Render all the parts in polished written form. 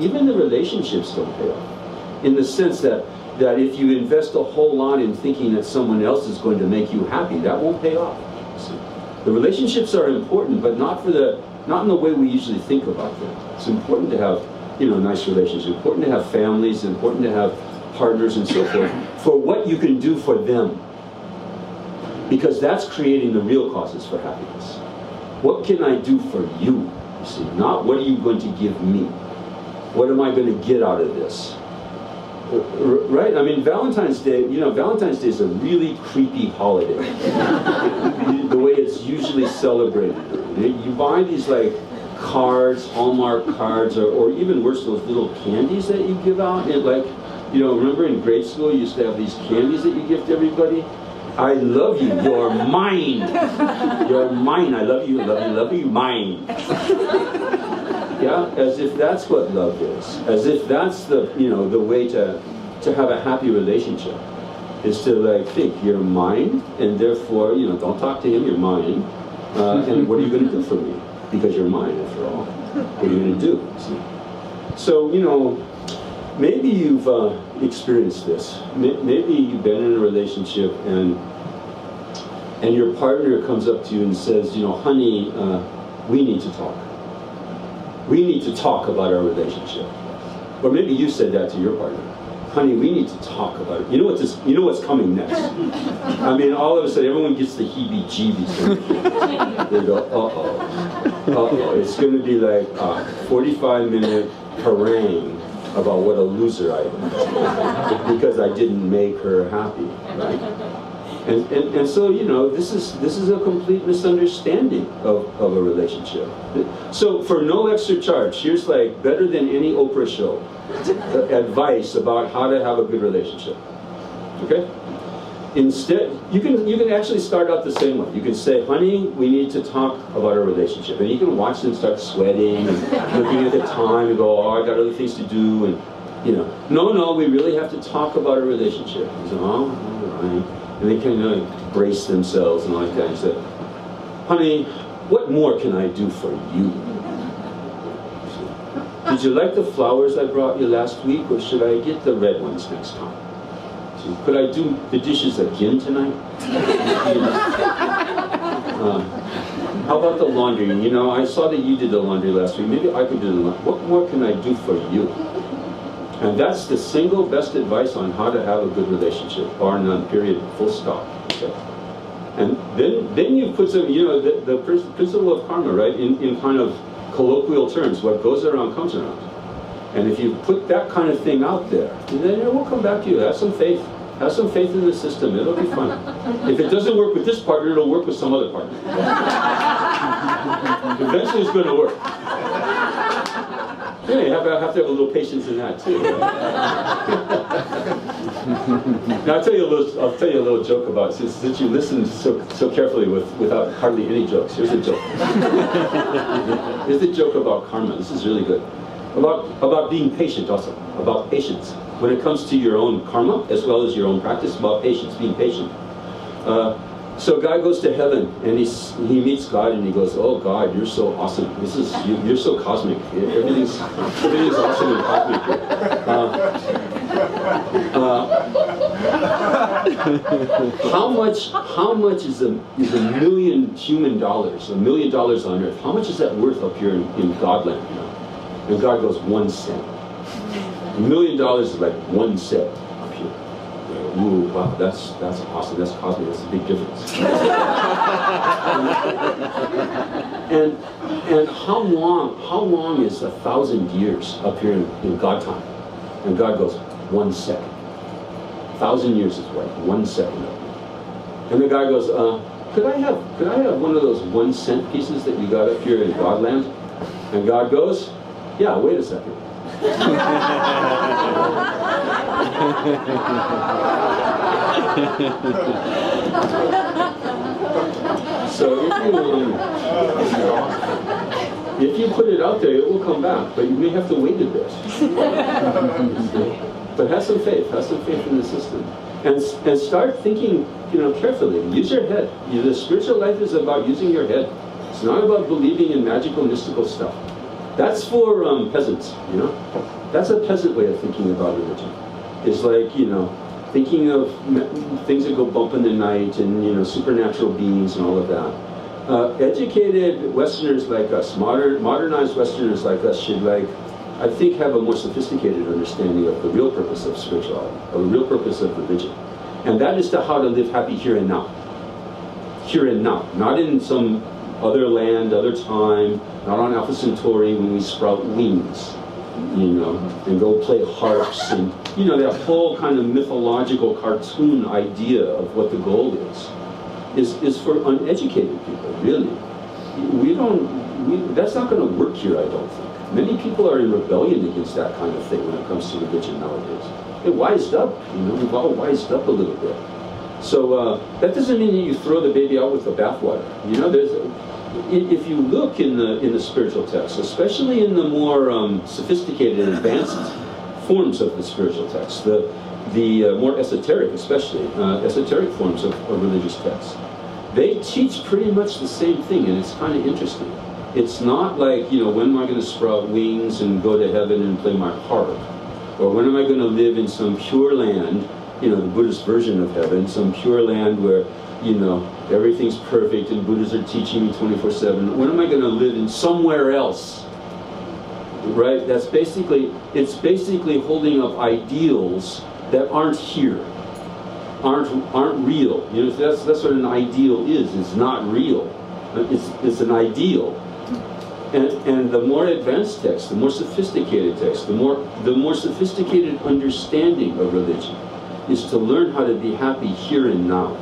even the relationships don't pay off. In the sense that if you invest a whole lot in thinking that someone else is going to make you happy, that won't pay off. See? The relationships are important, but not in the way we usually think about them. It's important to have, nice relationships. It's important to have families. It's important to have partners and so forth for what you can do for them. Because that's creating the real causes for happiness. What can I do for you? You see, not what are you going to give me? What am I going to get out of this? Right? I mean, Valentine's Day, Valentine's Day is a really creepy holiday. The way it's usually celebrated. You buy these cards, Hallmark cards, or even worse, those little candies that you give out. And remember in grade school you used to have these candies that you give to everybody? I love you, you're mine. You're mine, I love you, mine. Yeah, as if that's what love is. As if that's the way to have a happy relationship. Is to think, you're mine, and therefore, don't talk to him, you're mine. And what are you going to do for me? Because you're mine, after all. What are you going to do? See? So, maybe you've experienced this. Maybe you've been in a relationship and your partner comes up to you and says, honey, we need to talk. We need to talk about our relationship. Or maybe you said that to your partner. Honey, we need to talk about it. You know what's coming next. I mean, all of a sudden, everyone gets the heebie-jeebies. They go, uh-oh. It's going to be like a 45-minute harangue about what a loser I am because I didn't make her happy, right? And so this is a complete misunderstanding of a relationship. So for no extra charge, here's better than any Oprah show advice about how to have a good relationship. Okay? Instead, you can actually start out the same way. You can say, honey, we need to talk about our relationship. And you can watch them start sweating and looking at the time and go, I got other things to do. And, no, we really have to talk about our relationship. You say, all right. And they kind of brace themselves and all that. And say, honey, what more can I do for you? Did you like the flowers I brought you last week, or should I get the red ones next time? Could I do the dishes again tonight? How about the laundry? I saw that you did the laundry last week. Maybe I could do the laundry. What more can I do for you? And that's the single best advice on how to have a good relationship, bar none, period, full stop. Okay. And then you put some, the principle of karma, right? In kind of colloquial terms, what goes around comes around. And if you put that kind of thing out there, then it will come back to you. Have some faith. Have some faith in the system. It'll be fun. If it doesn't work with this partner, it'll work with some other partner. Eventually it's going to work. Yeah, you have to have a little patience in that too. Right? Now I'll tell you a little joke about it, since you listened so carefully without hardly any jokes. Here's a joke. Here's a joke about karma. This is really good. About being patient also. About patience. When it comes to your own karma as well as your own practice, about patience, being patient. So a guy goes to heaven and he meets God and he goes, oh God, you're so awesome. You're so cosmic. Everything's awesome and cosmic here. How much is a million human dollars, $1 million on earth? How much is that worth up here in Godland? And God goes, 1 cent. $1 million is like 1 cent up here. Ooh, wow, that's awesome. That's cosmic. That's a big difference. and how long is 1,000 years up here in God time? And God goes, 1 second. 1,000 years is what? 1 second. And the guy goes, could I have one of those 1 cent pieces that you got up here in Godland? And God goes, yeah, wait a second. So if you put it out there, it will come back, but you may have to wait a bit. But have some faith in the system, and start thinking, carefully. Use your head. The spiritual life is about using your head. It's not about believing in magical, mystical stuff. That's for peasants, you know. That's a peasant way of thinking about religion. It's like, you know, thinking of things that go bump in the night and, you know, supernatural beings and all of that. Educated Westerners like us, modernized Westerners like us should, like, I think, have a more sophisticated understanding of the real purpose of spirituality, of the real purpose of religion. And that is to how to live happy here and now. Here and now, not in some other land, other time, not on Alpha Centauri when we sprout wings, you know, and go play harps and, you know, that whole kind of mythological cartoon idea of what the goal is for uneducated people, really. That's not going to work here, I don't think. Many people are in rebellion against that kind of thing when it comes to religion nowadays. They wised up, you know, we've all wised up a little bit. So that doesn't mean that you throw the baby out with the bathwater. You know, if you look in the spiritual texts, especially in the more sophisticated and advanced forms of the spiritual texts, the more esoteric, especially esoteric forms of religious texts, they teach pretty much the same thing, and it's kind of interesting. It's not like, you know, when am I going to sprout wings and go to heaven and play my harp, or when am I going to live in some pure land, you know, the Buddhist version of heaven, some pure land where, you know, everything's perfect and Buddhists are teaching me 24/7. When am I going to live in somewhere else? Right? It's basically holding up ideals that aren't here, aren't real. You know, that's what an ideal is. It's not real. It's an ideal. And the more advanced text, the more sophisticated text, the more sophisticated understanding of religion is to learn how to be happy here and now.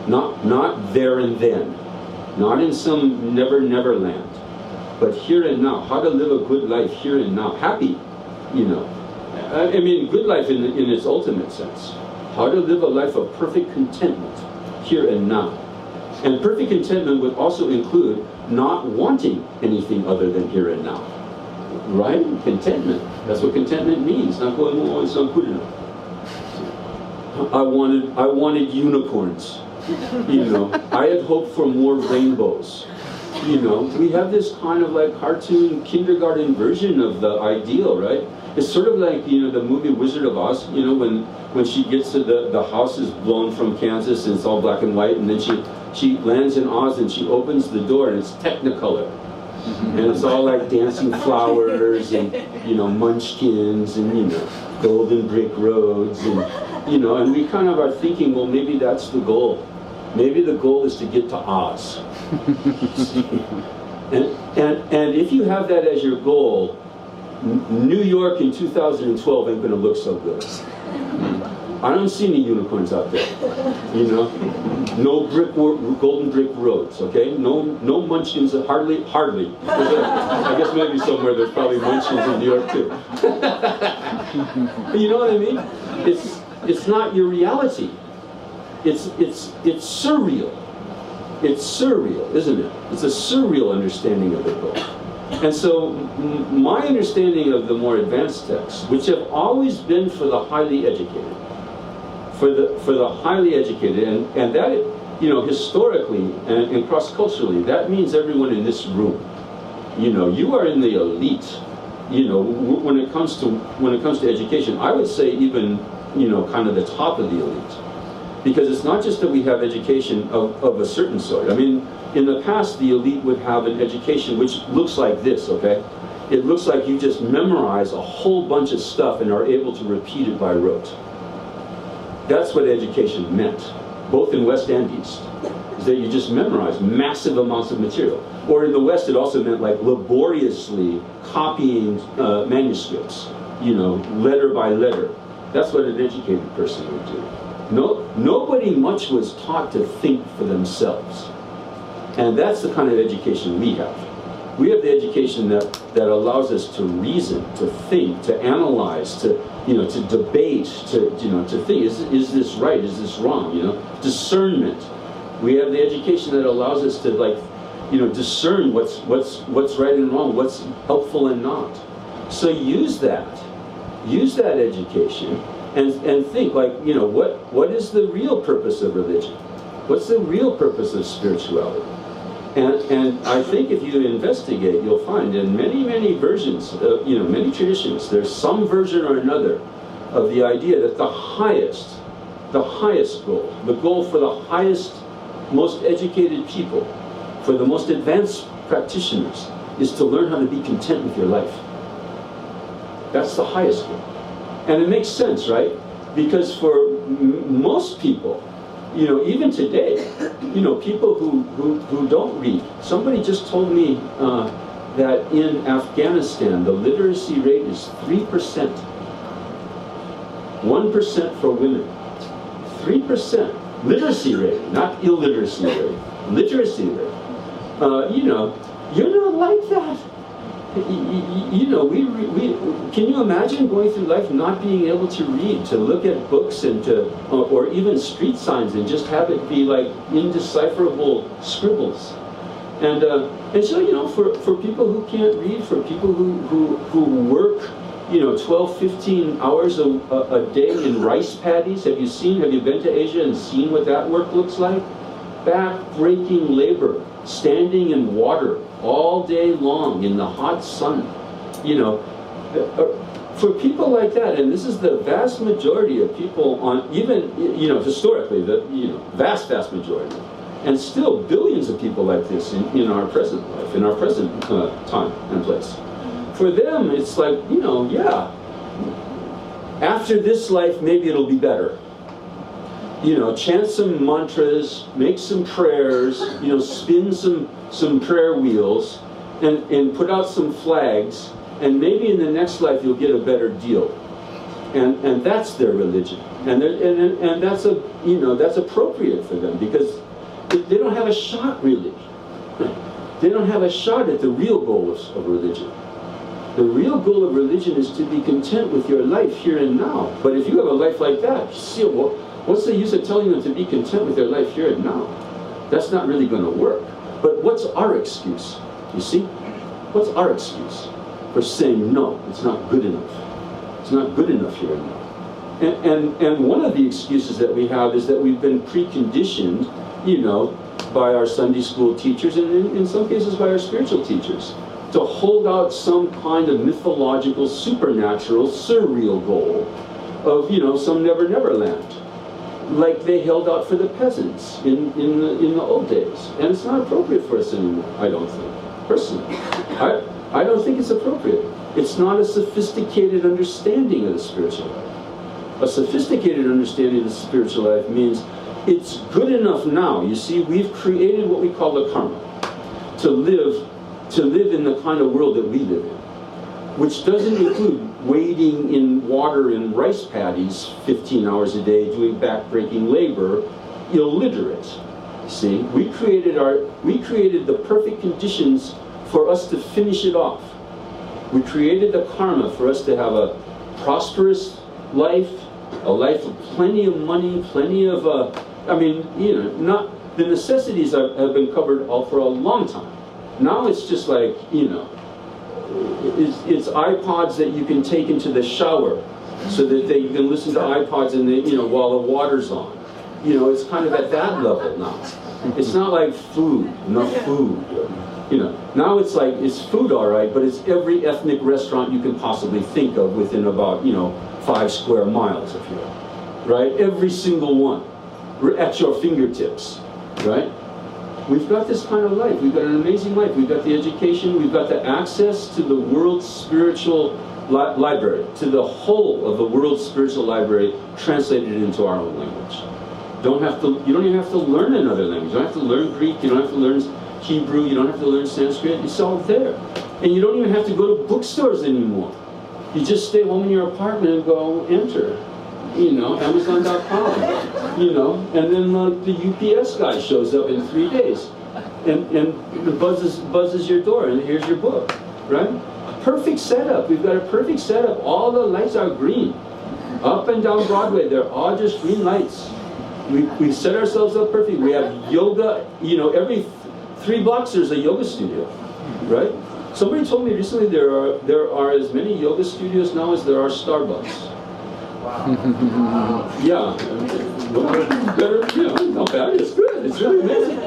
Not there and then. Not in some never land. But here and now. How to live a good life here and now. Happy, you know. I mean, good life in its ultimate sense. How to live a life of perfect contentment here and now. And perfect contentment would also include not wanting anything other than here and now. Right? Contentment. That's what contentment means. Not going, oh, it's not good enough. I wanted unicorns. You know, I had hoped for more rainbows. You know, we have this kind of like cartoon kindergarten version of the ideal, right? It's sort of like, you know, the movie Wizard of Oz, you know, when she gets to the house is blown from Kansas and it's all black and white, and then she lands in Oz and she opens the door and it's Technicolor. And it's all like dancing flowers and, you know, munchkins and, you know, golden brick roads and, you know, and we kind of are thinking, well, maybe that's the goal. Maybe the goal is to get to Oz. and if you have that as your goal, New York in 2012 ain't going to look so good. I don't see any unicorns out there, you know. No golden brick roads, okay? No munchkins, hardly. I guess maybe somewhere there's probably munchkins in New York too. You know what I mean? It's not your reality. It's surreal. It's surreal, isn't it? It's a surreal understanding of the goal. And so my understanding of the more advanced texts, which have always been for the highly educated, for the highly educated, and that, you know, historically and cross-culturally, that means everyone in this room. You know, you are in the elite. You know, when it comes to education, I would say even, you know, kind of the top of the elite. Because it's not just that we have education of a certain sort. I mean, in the past, the elite would have an education which looks like this, okay? It looks like you just memorize a whole bunch of stuff and are able to repeat it by rote. That's what education meant, both in West and East, is that you just memorize massive amounts of material. Or in the West, it also meant like laboriously copying manuscripts, you know, letter by letter. That's what an educated person would do. Nobody much was taught to think for themselves. And that's the kind of education we have. We have the education that allows us to reason, to think, to analyze, to, you know, to debate, to, you know, to think, is this right, is this wrong, you know, discernment. We have the education that allows us to, like, you know, discern what's right and wrong, what's helpful and not. So use that education and think, like, you know, what is the real purpose of religion? What's the real purpose of spirituality? And I think if you investigate, you'll find in many versions, many traditions, there's some version or another of the idea that the highest goal, the goal for the highest, most educated people, for the most advanced practitioners, is to learn how to be content with your life. That's the highest goal. And it makes sense, right? Because for most people, even today, people who don't read. Somebody just told me that in Afghanistan, the literacy rate is 3%. 1% for women. 3% literacy rate, not illiteracy rate. Literacy rate. You're not like that. Can you imagine going through life not being able to read, to look at books and or even street signs and just have it be like indecipherable scribbles? And so, for people who can't read, for people who work, 12, 15 hours a day in rice paddies. Have you been to Asia and seen what that work looks like? Back-breaking labor, standing in water all day long in the hot sun. For people like that, and this is the vast majority of people on, even, historically, the vast majority, and still billions of people like this in our present life, in our present time and place. For them, it's like, after this life, maybe it'll be better. Chant some mantras, make some prayers, spin some prayer wheels, and put out some flags, and maybe in the next life you'll get a better deal. And that's their religion. And that's that's appropriate for them, because they don't have a shot, really. They don't have a shot at the real goal of religion. The real goal of religion is to be content with your life here and now. But if you have a life like that, what's the use of telling them to be content with their life here and now? That's not really going to work. But what's our excuse? You see? What's our excuse for saying, no, it's not good enough? It's not good enough here and now. And one of the excuses that we have is that we've been preconditioned, by our Sunday school teachers, and in some cases by our spiritual teachers, to hold out some kind of mythological, supernatural, surreal goal of, some never land, like they held out for the peasants in the old days. And it's not appropriate for us anymore, I don't think, personally. I don't think it's appropriate. It's not a sophisticated understanding of the spiritual life. A sophisticated understanding of the spiritual life means it's good enough now. You see, we've created what we call the karma, to live in the kind of world that we live in, which doesn't include wading in water in rice paddies 15 hours a day, doing back-breaking labor, illiterate. See, we created the perfect conditions for us to finish it off. We created the karma for us to have a prosperous life, a life of plenty of money, plenty of, not the necessities have been covered for a long time. Now it's just like, it's iPods that you can take into the shower so that you can listen to iPods while the water's on. It's kind of at that level now. It's not like food, enough food. Now it's like, it's food all right, but it's every ethnic restaurant you can possibly think of within about, 5 square miles of here, right? Every single one, at your fingertips, right? We've got this kind of life. We've got an amazing life. We've got the education. We've got the access to the world's spiritual library, to the whole of the world's spiritual library translated into our own language. You don't even have to learn another language. You don't have to learn Greek. You don't have to learn Hebrew. You don't have to learn Sanskrit. It's all there. And you don't even have to go to bookstores anymore. You just stay home in your apartment and go enter. Amazon.com, and then the UPS guy shows up in 3 days and buzzes your door, and here's your book, right? Perfect setup. We've got a perfect setup. All the lights are green. Up and down Broadway, they're all just green lights. We set ourselves up perfectly. We have yoga, every 3 blocks there's a yoga studio, right? Somebody told me recently there are as many yoga studios now as there are Starbucks. Wow. Yeah. Better, not bad. It's good. It's really amazing.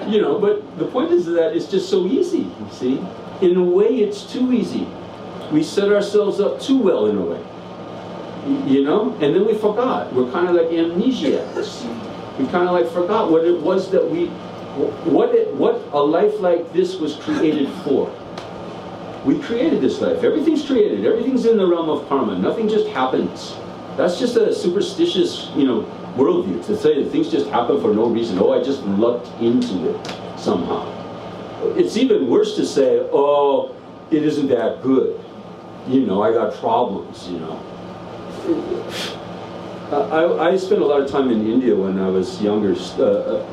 You know, but the point is that it's just so easy, you see? In a way, it's too easy. We set ourselves up too well in a way. You know? And then we forgot. We're kind of like amnesiacs. We kind of like forgot what it was that what a life like this was created for. We created this life. Everything's created. Everything's in the realm of karma. Nothing just happens. That's just a superstitious, you know, worldview, to say that things just happen for no reason. Oh, I just lucked into it somehow. It's even worse to say, oh, it isn't that good. You know, I got problems, you know. I spent a lot of time in India when I was younger,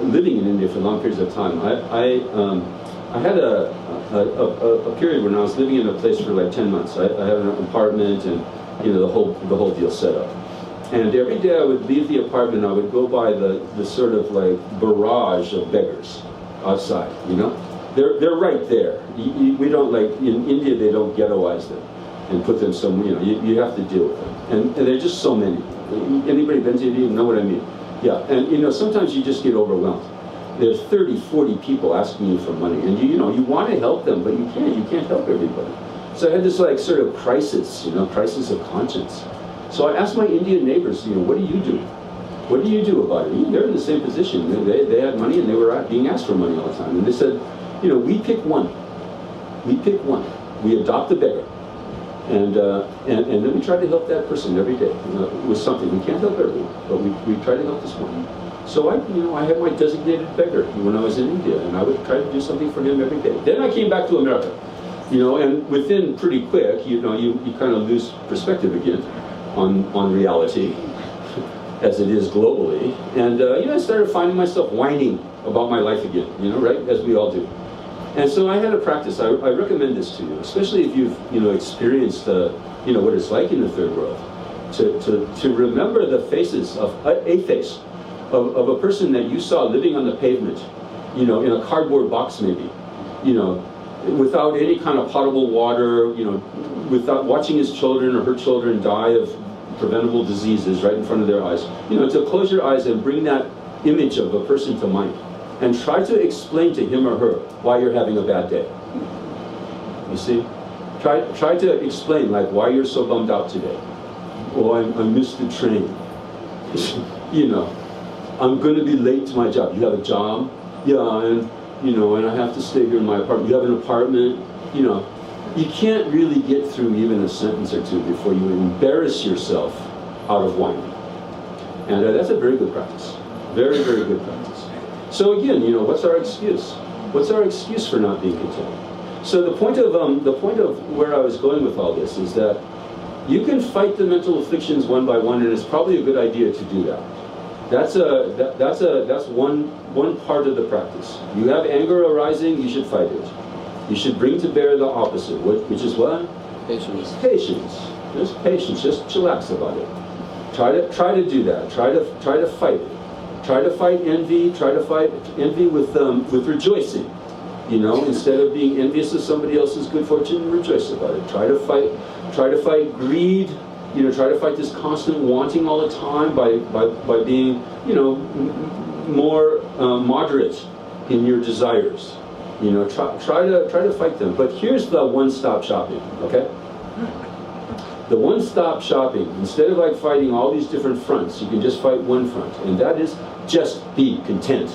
living in India for long periods of time. I had a period when I was living in a place for like 10 months. I had an apartment and, you know, the whole deal set up. And every day I would leave the apartment, I would go by the sort of like barrage of beggars outside, you know? They're right there. We don't, like, in India they don't ghettoize them and put them somewhere, you know, you have to deal with them. And there are just so many. Anybody been to India, you know what I mean? Yeah, and you know, sometimes you just get overwhelmed. There's 30, 40 people asking you for money, and you know, you want to help them, but you can't help everybody. So I had this like sort of crisis, you know, crisis of conscience. So I asked my Indian neighbors, you know, what do you do? What do you do about it? They're in the same position. They had money and they were being asked for money all the time. And they said, you know, we pick one. We pick one. We adopt a beggar. And then we try to help that person every day with something. We can't help everyone, but we try to help this one. So I had my designated beggar when I was in India, and I would try to do something for him every day. Then I came back to America, you know, and within pretty quick, you know, you kind of lose perspective again on reality as it is globally. And you know, I started finding myself whining about my life again, you know, right, as we all do. And so I had a practice. I recommend this to you, especially if you've, you know, experienced you know, what it's like in the third world, to remember the faces of a face of a person that you saw living on the pavement, you know, in a cardboard box maybe, you know, without any kind of potable water, you know, without watching his children or her children die of preventable diseases right in front of their eyes. You know, to close your eyes and bring that image of a person to mind. And try to explain to him or her why you're having a bad day. You see? Try to explain, like, why you're so bummed out today. Oh, I missed the train. You know, I'm going to be late to my job. You have a job? Yeah, and, you know, and I have to stay here in my apartment. You have an apartment? You know, you can't really get through even a sentence or two before you embarrass yourself out of whining. And that's a very good practice. Very, very good practice. So again, you know, what's our excuse? What's our excuse for not being content? So the point of where I was going with all this is that you can fight the mental afflictions one by one, and it's probably a good idea to do that. That's one part of the practice. You have anger arising, you should fight it. You should bring to bear the opposite, which is what? Patience. Patience. Just patience. Just chillax about it. Try to do that. Try to fight it. Try to fight envy. Try to fight envy with rejoicing. You know, instead of being envious of somebody else's good fortune, rejoice about it. Try to fight greed. You know, try to fight this constant wanting all the time by being, you know, more moderate in your desires. You know, try to fight them. But here's the one-stop shopping. Okay. The one-stop shopping, instead of like fighting all these different fronts, you can just fight one front, and that is just be content.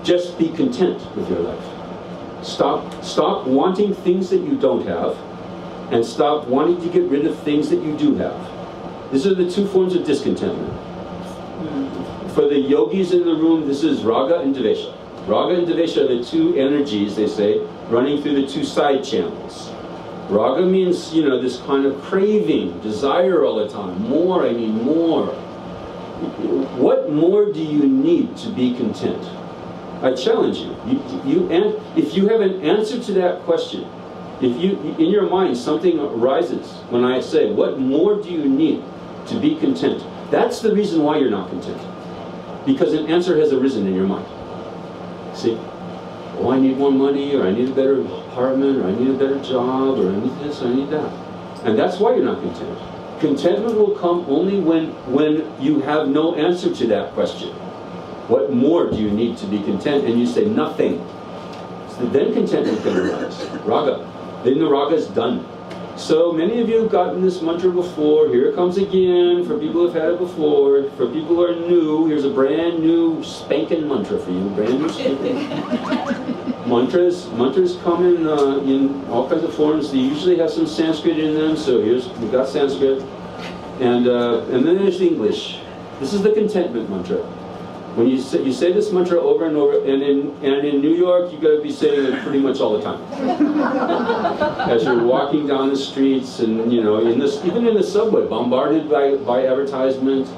Just be content with your life. Stop wanting things that you don't have, and stop wanting to get rid of things that you do have. These are the two forms of discontentment. For the yogis in the room, this is raga and dvesha. Raga and dvesha are the two energies, they say, running through the two side channels. Raga means, you know, this kind of craving, desire all the time. More, I need more. What more do you need to be content? I challenge you. If you have an answer to that question, if in your mind something arises when I say, what more do you need to be content? That's the reason why you're not content. Because an answer has arisen in your mind. See? Oh, I need more money, or I need a better apartment, or I need a better job, or I need this, or I need that. And that's why you're not content. Contentment will come only when you have no answer to that question. What more do you need to be content? And you say nothing. So then contentment can arise. Raga. Then the raga is done. So many of you have gotten this mantra before. Here it comes again for people who've had it before. For people who are new, here's a brand new spanking mantra for you. Brand new spanking. Mantras come in all kinds of forms. They usually have some Sanskrit in them. So we've got Sanskrit, and then there's English. This is the contentment mantra. When you say this mantra over and over, and in New York, you got to be saying it pretty much all the time. As you're walking down the streets, and even in the subway, bombarded by advertisement.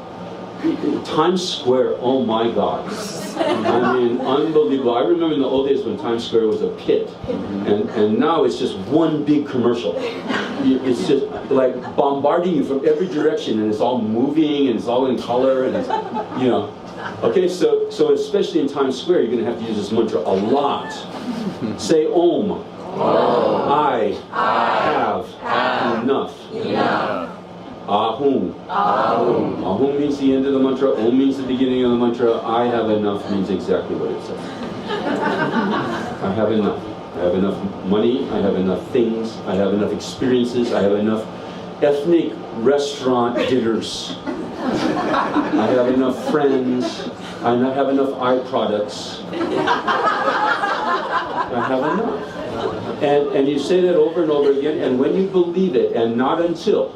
Times Square, oh my God! I mean, unbelievable. I remember in the old days when Times Square was a pit, and now it's just one big commercial. It's just like bombarding you from every direction, and it's all moving, and it's all in color, and it's, Okay, so especially in Times Square, you're going to have to use this mantra a lot. Say Om. I have enough. Ahum. Ahum means the end of the mantra. Om means the beginning of the mantra. I have enough means exactly what it says. I have enough. I have enough money. I have enough things. I have enough experiences. I have enough ethnic restaurant dinners. I have enough friends. I have enough eye products. I have enough. And you say that over and over again, and when you believe it, and not until,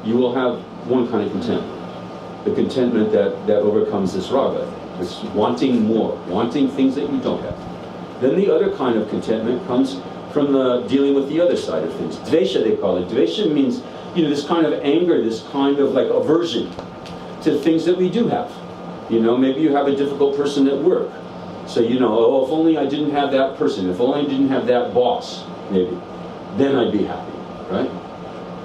you will have one kind of contentment. The contentment that overcomes this raga. It's wanting more, wanting things that you don't have. Then the other kind of contentment comes from dealing with the other side of things. Dvesha, they call it. Dvesha means, this kind of anger, this kind of like aversion to things that we do have. Maybe you have a difficult person at work. So, if only I didn't have that person, if only I didn't have that boss, maybe, then I'd be happy, right?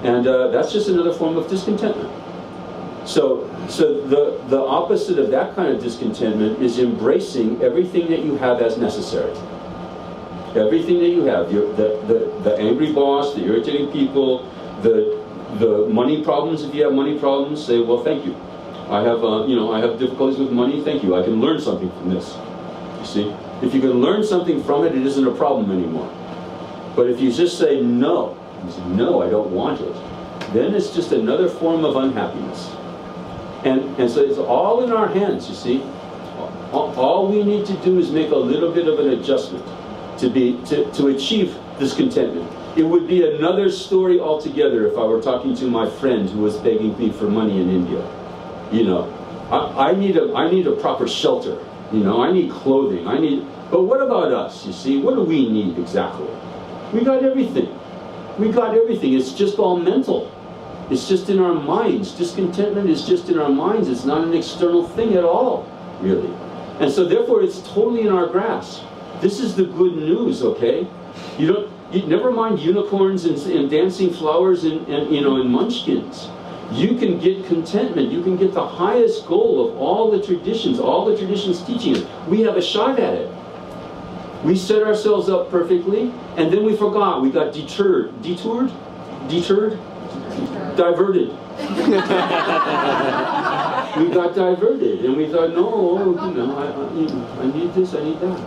And that's just another form of discontentment. So the opposite of that kind of discontentment is embracing everything that you have as necessary. Everything that you have, the angry boss, the irritating people, the money problems. If you have money problems, say, well, thank you. I have difficulties with money. Thank you. I can learn something from this. You see, if you can learn something from it, it isn't a problem anymore. But if you just say no, you say, no, I don't want it, then it's just another form of unhappiness. And so it's all in our hands. You see, all we need to do is make a little bit of an adjustment to achieve this contentment. It would be another story altogether if I were talking to my friend who was begging me for money in India. I need a proper shelter. I need clothing. But what about us? You see, what do we need exactly? We got everything. We got everything. It's just all mental. It's just in our minds. Discontentment is just in our minds. It's not an external thing at all, really. And so therefore it's totally in our grasp. This is the good news, okay? You never mind unicorns and dancing flowers and munchkins. You can get contentment. You can get the highest goal of all the traditions teaching us. We have a shot at it. We set ourselves up perfectly, and then we forgot. We got diverted. We got diverted, and we thought, no, I need this, I need that.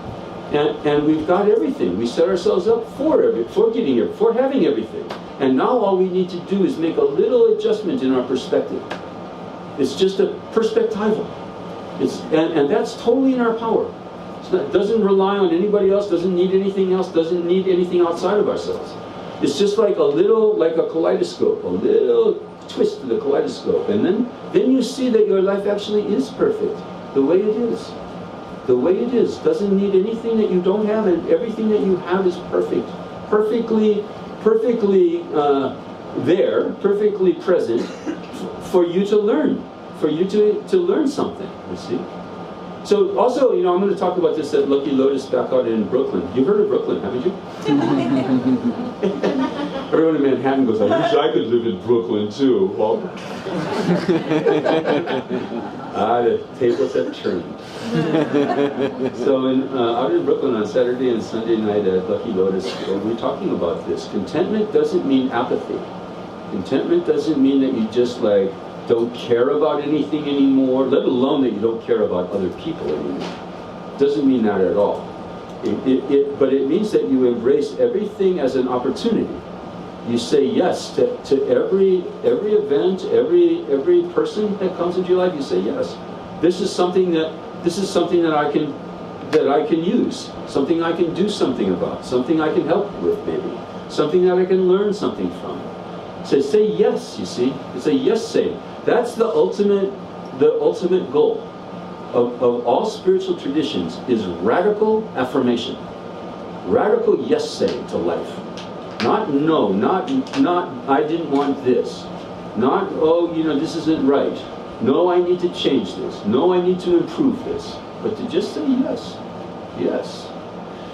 And we've got everything. We set ourselves up for getting it, for having everything. And now all we need to do is make a little adjustment in our perspective. It's just a perspectival. And that's totally in our power. It doesn't rely on anybody else, doesn't need anything else, doesn't need anything outside of ourselves. It's just like a kaleidoscope, a little twist to the kaleidoscope. And then you see that your life actually is perfect, the way it is. The way it is. Doesn't need anything that you don't have, and everything that you have is perfect. Perfectly there, perfectly present for you to learn, for you to learn something, you see. So also, I'm going to talk about this at Lucky Lotus back out in Brooklyn. You've heard of Brooklyn, haven't you? Everyone in Manhattan goes, I wish I could live in Brooklyn too. Well, the tables have turned. So out in Brooklyn on Saturday and Sunday night at Lucky Lotus, we're talking about this. Contentment doesn't mean apathy. Contentment doesn't mean that you just don't care about anything anymore, let alone that you don't care about other people anymore. Doesn't mean that at all. But it means that you embrace everything as an opportunity. You say yes to every event, every person that comes into your life. You say yes. This is something that I can use, something I can do something about, something I can help with maybe, something that I can learn something from. So say yes. You see, it's a yes saying. That's the ultimate goal of all spiritual traditions is radical affirmation, radical yes saying to life. Not no, not I didn't want this, not this isn't right. No, I need to change this. No, I need to improve this. But to just say yes, yes.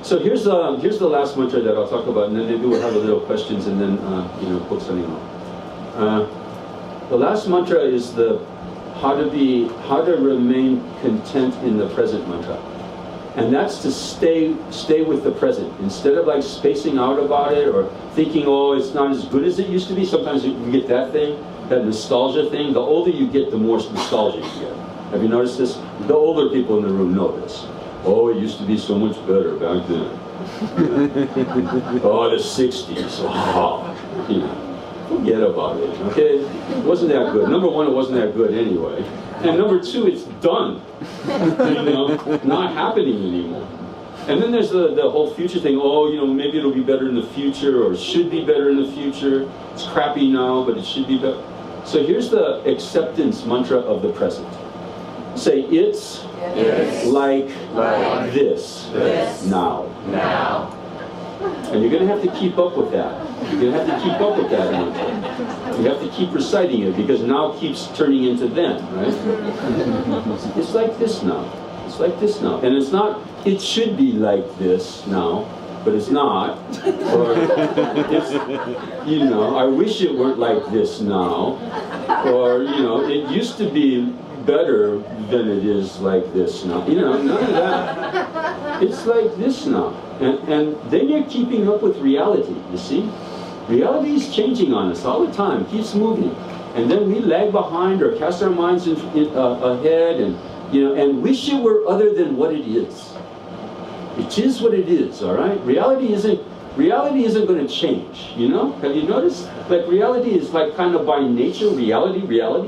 So here's the last mantra that I'll talk about, and then maybe we'll have a little questions, and then book signing off. The last mantra is the how to remain content in the present mantra, and that's to stay with the present instead of like spacing out about it or thinking, oh, it's not as good as it used to be. Sometimes you get that thing, that nostalgia thing. The older you get, the more nostalgia you get. Have you noticed this? The older people in the room know this. Oh, it used to be so much better back then. Oh, the 60s. Oh, forget about it, okay? It wasn't that good. Number one, it wasn't that good anyway. And number two, it's done. Not happening anymore. And then there's the whole future thing. Oh, maybe it'll be better in the future, or should be better in the future. It's crappy now, but it should be better. So here's the acceptance mantra of the present. Say, it's like this now. And you're going to have to keep up with that. You're going to have to keep up with that mantra. You have to keep reciting it, because now keeps turning into then, right? It's like this now. It's like this now. And it's not, it should be like this now, but it's not. Or it's, I wish it weren't like this now. Or, it used to be better than it is like this now. None of that. It's like this now. And then you're keeping up with reality, you see? Reality is changing on us all the time, keeps moving. And then we lag behind or cast our minds ahead and wish it were other than what it is. It is what it is, all right? Reality isn't going to change, Have you noticed? Like reality is like kind of by nature, reality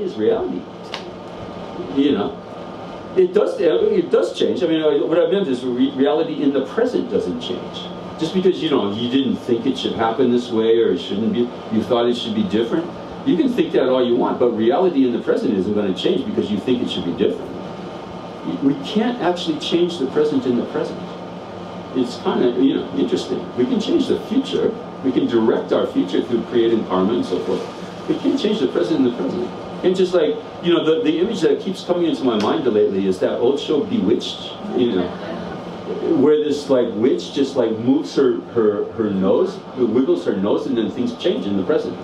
is reality. It does change. I mean, what I meant is reality in the present doesn't change. Just because, you didn't think it should happen this way, or it shouldn't be, you thought it should be different. You can think that all you want, but reality in the present isn't going to change because you think it should be different. We can't actually change the present in the present. It's kind of, interesting. We can change the future. We can direct our future through creating karma and so forth. We can't change the present in the present. And just like, the image that keeps coming into my mind lately is that old show Bewitched, where this like witch just like moves her nose, wiggles her nose, and then things change in the present,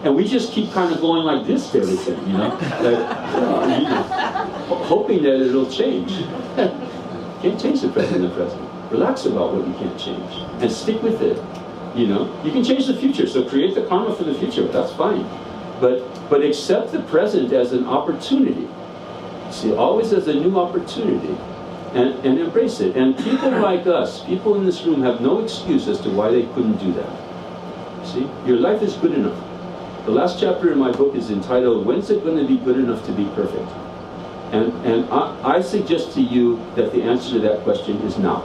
And we just keep kind of going like this to everything, hoping that it'll change. Can't change the present in the present. Relax about what you can't change and stick with it. You can change the future, so create the karma for the future. That's fine. But accept the present as an opportunity. See, always as a new opportunity, and embrace it. And people like us, people in this room, have no excuse as to why they couldn't do that. See, your life is good enough. The last chapter in my book is entitled, When's It Going to Be Good Enough to Be Perfect? And I suggest to you that the answer to that question is now.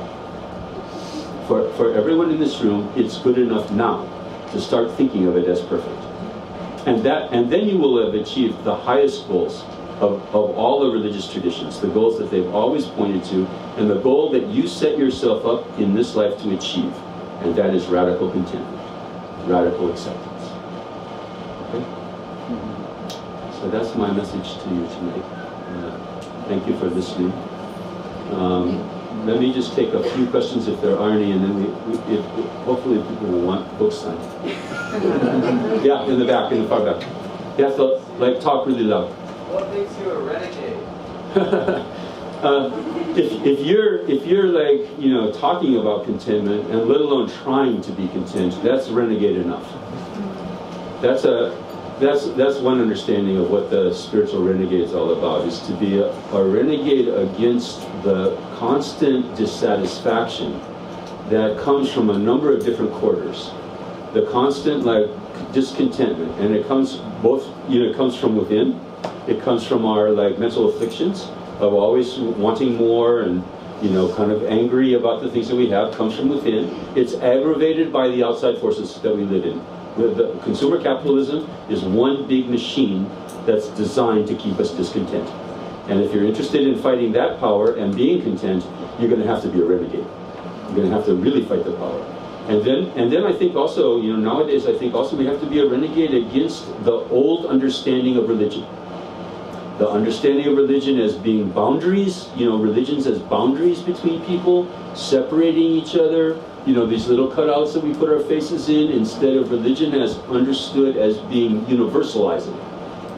For everyone in this room, it's good enough now to start thinking of it as perfect. And then you will have achieved the highest goals of all the religious traditions, the goals that they've always pointed to, and the goal that you set yourself up in this life to achieve, and that is radical contentment, radical acceptance. Okay? So that's my message to you tonight. Thank you for listening. Let me just take a few questions if there are any, and then hopefully people will want books signed. Yeah, in the back, in the far back. You have to talk really loud. What makes you a renegade? If you're talking about contentment and let alone trying to be content, that's renegade enough. That's that's one understanding of what the spiritual renegade is all about, is to be a renegade against the constant dissatisfaction that comes from a number of different quarters. The constant discontentment, and it comes both, it comes from within, it comes from our mental afflictions of always wanting more and kind of angry about the things that we have, comes from within. It's aggravated by the outside forces that we live in. The consumer capitalism is one big machine that's designed to keep us discontent. And if you're interested in fighting that power and being content, you're going to have to be a renegade. You're going to have to really fight the power. And then I think also, nowadays I think also we have to be a renegade against the old understanding of religion. The understanding of religion as being boundaries, religions as boundaries between people, separating each other, these little cutouts that we put our faces in, instead of religion as understood as being universalizing,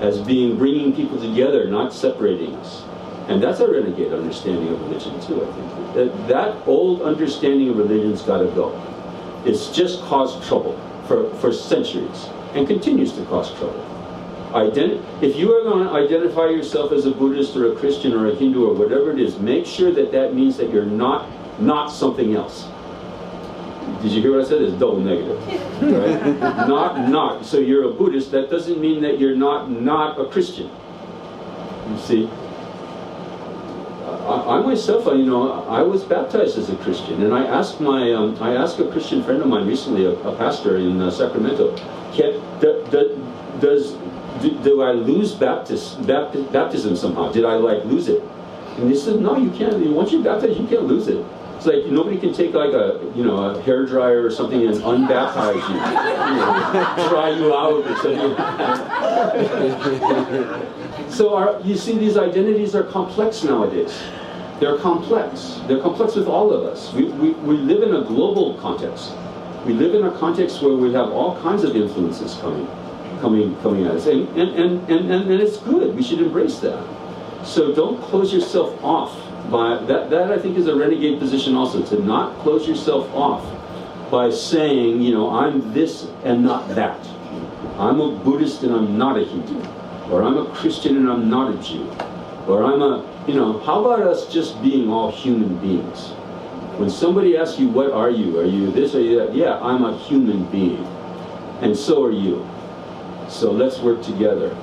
as being bringing people together, not separating us. And that's a renegade understanding of religion too, I think. That old understanding of religion's got to go. It's just caused trouble for centuries, and continues to cause trouble. If you are going to identify yourself as a Buddhist or a Christian or a Hindu or whatever it is, make sure that means that you're not something else. Did you hear what I said? It's double negative. Right? Not. So you're a Buddhist, that doesn't mean that you're not a Christian. You see? I myself, I was baptized as a Christian, and I asked a Christian friend of mine recently, a pastor in Sacramento, do I lose baptism somehow? Did I lose it? And he said, no, you can't. Once you're baptized, you can't lose it. It's like nobody can take a hair dryer or something and unbaptize you, dry you out or something. So you see, these identities are complex nowadays. They're complex. They're complex with all of us. We live in a global context. We live in a context where we have all kinds of influences coming at us, and it's good. We should embrace that. So don't close yourself off by that. That I think is a renegade position also, to not close yourself off by saying, I'm this and not that. I'm a Buddhist and I'm not a Hindu, or I'm a Christian and I'm not a Jew, or I'm how about us just being all human beings? When somebody asks you, what are you? Are you this, are you that? Yeah, I'm a human being, and so are you. So let's work together.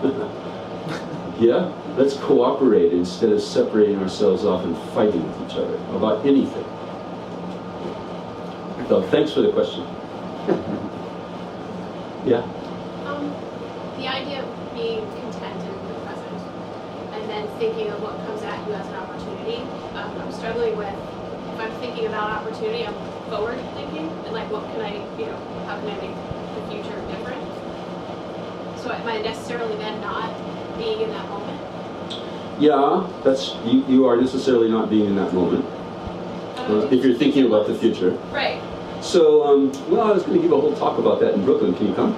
Yeah? Let's cooperate instead of separating ourselves off and fighting with each other about anything. So thanks for the question. Yeah? The idea of being content in the present and then thinking of what comes at you as an opportunity, I'm struggling with, if I'm thinking about opportunity, I'm forward thinking, and what can I, how can I make the future different? So am I necessarily then not being in that moment? Yeah, you are necessarily not being in that moment. If you're thinking about the future. Right. So, I was going to give a whole talk about that in Brooklyn. Can you come?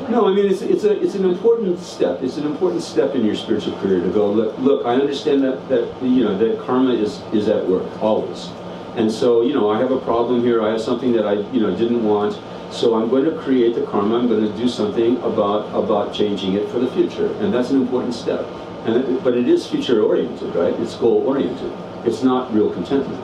No, I mean, it's an important step. It's an important step in your spiritual career to go, look, I understand that karma is at work, always. And so, I have a problem here, I have something that I, didn't want, so I'm going to create the karma, I'm going to do something about changing it for the future. And that's an important step. But it is future-oriented, right? It's goal-oriented. It's not real contentment.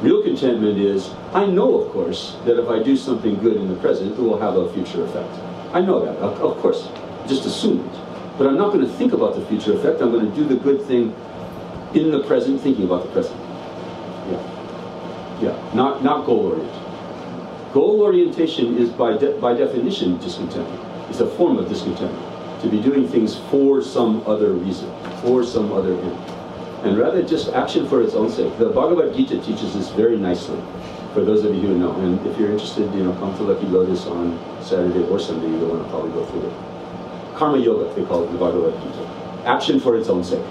Real contentment is, I know, of course, that if I do something good in the present, it will have a future effect. I know that, of course. Just assume it. But I'm not going to think about the future effect. I'm going to do the good thing in the present, thinking about the present. Yeah. Not goal-oriented. Goal orientation is by definition discontentment. It's a form of discontentment. To be doing things for some other reason, for some other end. And rather just action for its own sake. The Bhagavad Gita teaches this very nicely, for those of you who know. And if you're interested, come to Lucky Lotus on Saturday or Sunday, you'll want to probably go through it. Karma Yoga, they call it in the Bhagavad Gita. Action for its own sake.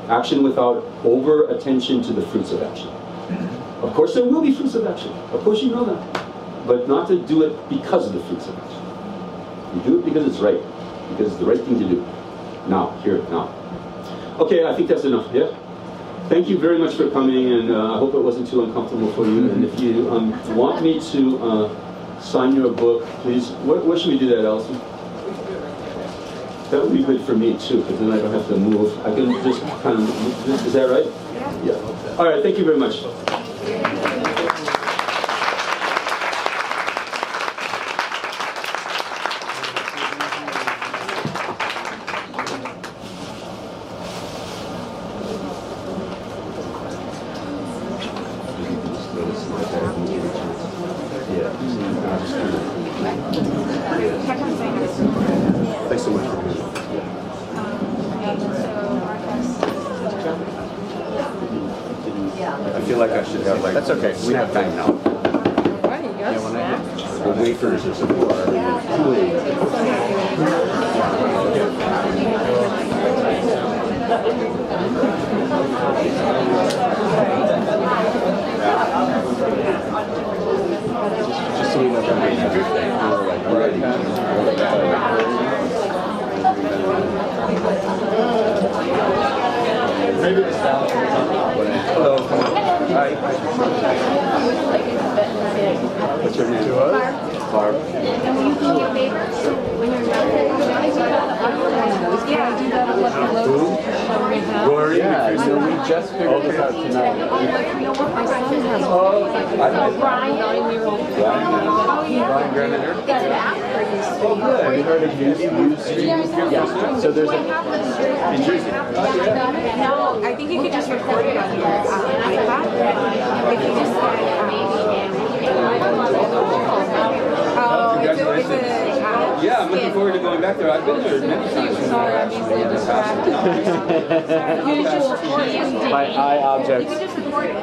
Action without over-attention to the fruits of action. Of course there will be fruits of action. Of course you know that. But not to do it because of the fruits of action. You do it because it's right. Because it's the right thing to do. Now, here, now. Okay, I think that's enough, yeah? Thank you very much for coming, and I hope it wasn't too uncomfortable for you. And if you want me to sign your book, please. What should we do that, Allison? That would be good for me too, because then I don't have to move. I can just kind of, is that right? Yeah. All right, thank you very much. Thanks so much for coming. I feel like I should have like. That's okay. We have time now. The wafers or something. Just so we know that maybe the sound. Hello. Hi. What's your name? Barb. And will you do me a favor? When you're Rory? Yeah, so we just figured this out tonight. my son has Brian, 9-year-old. Brian Grenadier. It's an app for you. Oh, good. Have you heard of Ustream? Yeah. So there's a in Jersey. No, I think you could just record it on your iPad. If you just it's a Yeah, I'm looking forward to going back there. I've been there many times. Sorry, I'm usually distracted. My eye objects. Just record it.